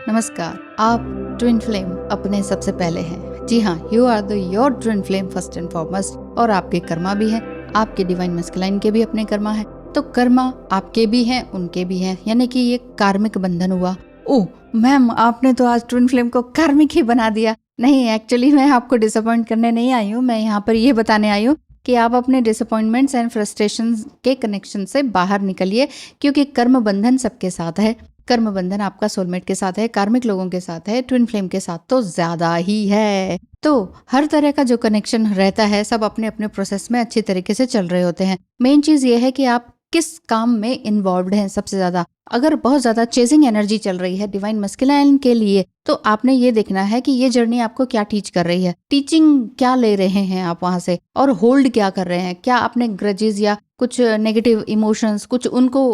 नमस्कार। आप twin flame अपने सबसे पहले हैं। जी हाँ, you are the your twin flame first and foremost. और आपके कर्मा भी हैं, आपके डिवाइन मस्कुलाइन के भी अपने कर्मा हैं। तो कर्मा आपके भी हैं, उनके भी हैं, यानी कि ये कार्मिक बंधन हुआ। ओह मैम, आपने तो आज ट्विन फ्लेम को कार्मिक ही बना दिया। नहीं, एक्चुअली मैं आपको डिसअपॉइंट करने नहीं आई हूँ। मैं यहाँ पर ये बताने आई हूँ कि आप अपने डिसअपॉइंटमेंट्स एंड फ्रस्ट्रेशन के कनेक्शन से बाहर निकलिए, क्योंकि कर्म बंधन सबके साथ है। कर्म बंधन आपका सोलमेट के साथ है, कार्मिक लोगों के साथ है, ट्विन फ्लेम के साथ तो ज्यादा ही है। तो हर तरह का जो कनेक्शन रहता है, सब अपने अपने प्रोसेस में अच्छी तरीके से चल रहे होते हैं। मेन चीज ये है कि आप किस काम में इन्वॉल्व हैं सबसे ज्यादा। अगर बहुत ज्यादा चेजिंग एनर्जी चल रही है डिवाइन मस्कुलाइन के लिए, तो आपने ये देखना है कि ये जर्नी आपको क्या टीच कर रही है, टीचिंग क्या ले रहे हैं आप वहां से, और होल्ड क्या कर रहे हैं। क्या आपने ग्रजेस या कुछ नेगेटिव इमोशंस कुछ उनको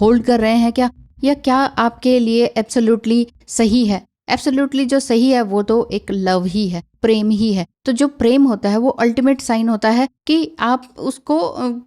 होल्ड कर रहे हैं क्या, या क्या आपके लिए एब्सोल्युटली सही है। एब्सोल्युटली जो सही है वो तो एक लव ही है, प्रेम ही है। तो जो प्रेम होता है वो अल्टीमेट साइन होता है कि आप उसको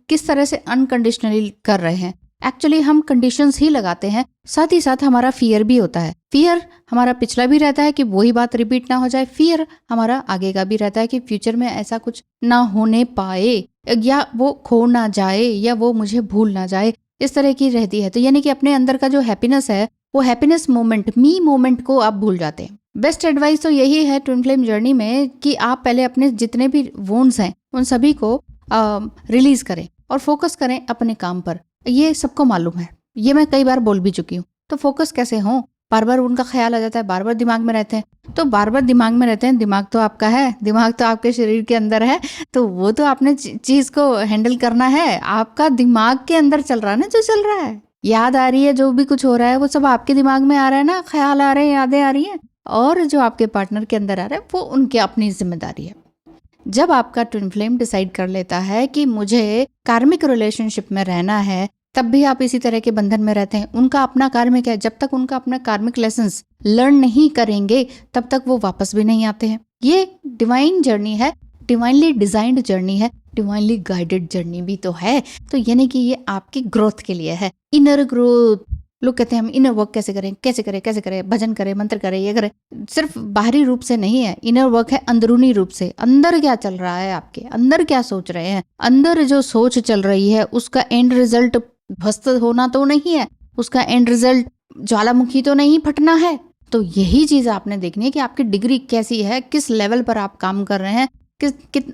किस तरह से अनकंडीशनली कर रहे हैं। एक्चुअली हम कंडीशंस ही लगाते हैं, साथ ही साथ हमारा फियर भी होता है। फियर हमारा पिछला भी रहता है कि वही बात रिपीट ना हो जाए। फियर हमारा आगे का भी रहता है कि फ्यूचर में ऐसा कुछ ना होने पाए, या वो खो ना जाए, या वो मुझे भूल ना जाए, इस तरह की रहती है। तो यानी कि अपने अंदर का जो हैप्पीनेस है, वो हैप्पीनेस मोमेंट, मी मोमेंट को आप भूल जाते हैं। बेस्ट एडवाइस तो यही है ट्विन फ्लेम जर्नी में कि आप पहले अपने जितने भी वोन्स हैं उन सभी को रिलीज करें और फोकस करें अपने काम पर। ये सबको मालूम है, ये मैं कई बार बोल भी चुकी हूँ। तो फोकस कैसे हो, बार बार उनका ख्याल आ जाता है, बार बार दिमाग में रहते हैं। तो बार बार दिमाग में रहते हैं, दिमाग तो आपका है, दिमाग तो आपके शरीर के अंदर है, तो वो तो आपने चीज को हैंडल करना है। आपका दिमाग के अंदर चल रहा है ना, जो चल रहा है, याद आ रही है, जो भी कुछ हो रहा है वो सब आपके दिमाग में आ रहा है ना, ख्याल आ रहे हैं, यादें आ रही हैं। और जो आपके पार्टनर के अंदर आ रहा है वो उनकी अपनी जिम्मेदारी है। जब आपका ट्विन फ्लेम डिसाइड कर लेता है कि मुझे कार्मिक रिलेशनशिप में रहना है, तब भी आप इसी तरह के बंधन में रहते हैं। उनका अपना कार्मिक है, जब तक उनका अपना कार्मिक लेसन्स लर्न नहीं करेंगे तब तक वो वापस भी नहीं आते हैं। ये डिवाइन जर्नी है, डिवाइनली डिजाइंड जर्नी है, डिवाइनली गाइडेड जर्नी भी तो है। तो यानी कि ये आपकी ग्रोथ के लिए है, इनर ग्रोथ। लोग कहते हैं हम इनर वर्क कैसे करें, कैसे करें, कैसे करें, भजन करें, मंत्र करें, ये करें। सिर्फ बाहरी रूप से नहीं है, इनर वर्क है अंदरूनी रूप से। अंदर क्या चल रहा है, आपके अंदर क्या सोच रहे हैं। अंदर जो सोच चल रही है उसका एंड रिजल्ट ध्वस्त होना तो नहीं है, उसका एंड रिजल्ट ज्वालामुखी तो नहीं फटना है। तो यही चीज आपने देखनी है कि आपकी डिग्री कैसी है, किस लेवल पर आप काम कर रहे हैं,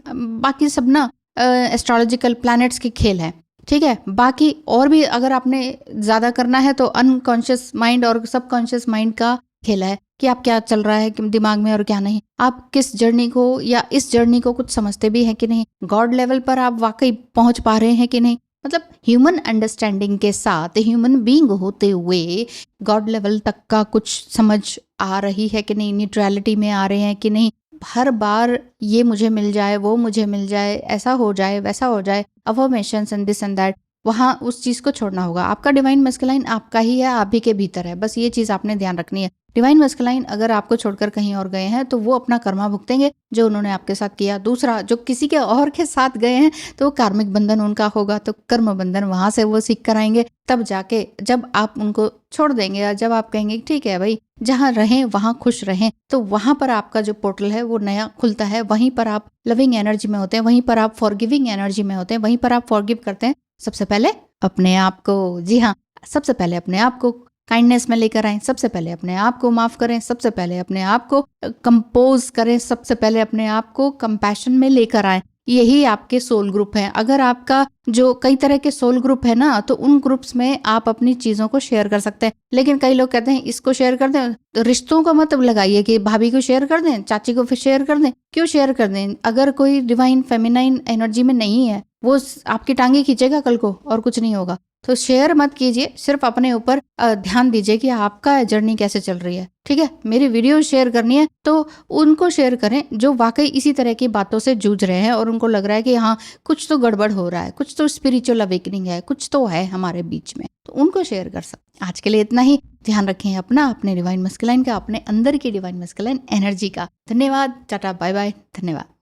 बाकी सब ना एस्ट्रोलॉजिकल प्लैनेट्स के खेल है, ठीक है। बाकी और भी अगर आपने ज्यादा करना है तो अनकॉन्शियस माइंड और सबकॉन्शियस माइंड का खेल है कि आप क्या चल रहा है दिमाग में और क्या नहीं। आप किस जर्नी को या इस जर्नी को कुछ समझते भी हैं कि नहीं, गॉड लेवल पर आप वाकई पहुंच पा रहे हैं कि नहीं। मतलब ह्यूमन अंडरस्टैंडिंग के साथ ह्यूमन बीइंग होते हुए गॉड लेवल तक का कुछ समझ आ रही है कि नहीं, न्यूट्रलिटी में आ रहे हैं कि नहीं। हर बार ये मुझे मिल जाए, वो मुझे मिल जाए, ऐसा हो जाए, वैसा हो जाए, affirmations and this and that, वहां उस चीज को छोड़ना होगा। आपका डिवाइन मस्कुलाइन आपका ही है, आप ही के भीतर है, बस ये चीज आपने ध्यान रखनी है। डिवाइन मस्कुलाइन अगर आपको छोड़कर कहीं और गए हैं तो वो अपना कर्मा भुगतेंगे जो उन्होंने आपके साथ किया। दूसरा, जो किसी के और के साथ गए हैं तो वो कार्मिक बंधन उनका होगा, तो कर्म बंधन वहां से वो सीख कर आएंगे। तब जाके जब आप उनको छोड़ देंगे या जब आप कहेंगे ठीक है भाई, जहाँ रहें वहां खुश रहें, तो वहां पर आपका जो पोर्टल है वो नया खुलता है। वहीं पर आप लविंग एनर्जी में होते हैं, वहीं पर आप फॉरगिविंग एनर्जी में होते हैं, वहीं पर आप फॉरगिव करते हैं। सबसे पहले अपने आप को, जी हाँ, सबसे पहले अपने आप को काइंडनेस में लेकर आए, सबसे पहले अपने आप को माफ करें, सबसे पहले अपने आप को कंपोज करें, सबसे पहले अपने आप को कंपैशन में लेकर आए। यही आपके सोल ग्रुप हैं। अगर आपका जो कई तरह के सोल ग्रुप है ना, तो उन ग्रुप्स में आप अपनी चीजों को शेयर कर सकते हैं। लेकिन कई लोग कहते हैं इसको शेयर कर दें, तो रिश्तों का मतलब लगाइए कि भाभी को शेयर कर दें, चाची को फिर शेयर कर दें। क्यों शेयर कर दें? अगर कोई डिवाइन फेमिनाइन एनर्जी में नहीं है, वो आपकी टांगे खींचेगा कल को और कुछ नहीं होगा। तो शेयर मत कीजिए, सिर्फ अपने ऊपर ध्यान दीजिए कि आपका जर्नी कैसे चल रही है, ठीक है। मेरी वीडियो शेयर करनी है तो उनको शेयर करें जो वाकई इसी तरह की बातों से जूझ रहे हैं और उनको लग रहा है कि हाँ कुछ तो गड़बड़ हो रहा है, कुछ तो स्पिरिचुअल अवेकनिंग है, कुछ तो है हमारे बीच में, तो उनको शेयर कर सकते। आज के लिए इतना ही। ध्यान रखें अपना, अपने डिवाइन मस्कुलाइन का, अपने अंदर की डिवाइन मस्कुलाइन एनर्जी का। धन्यवाद, टाटा, बाय बाय, धन्यवाद।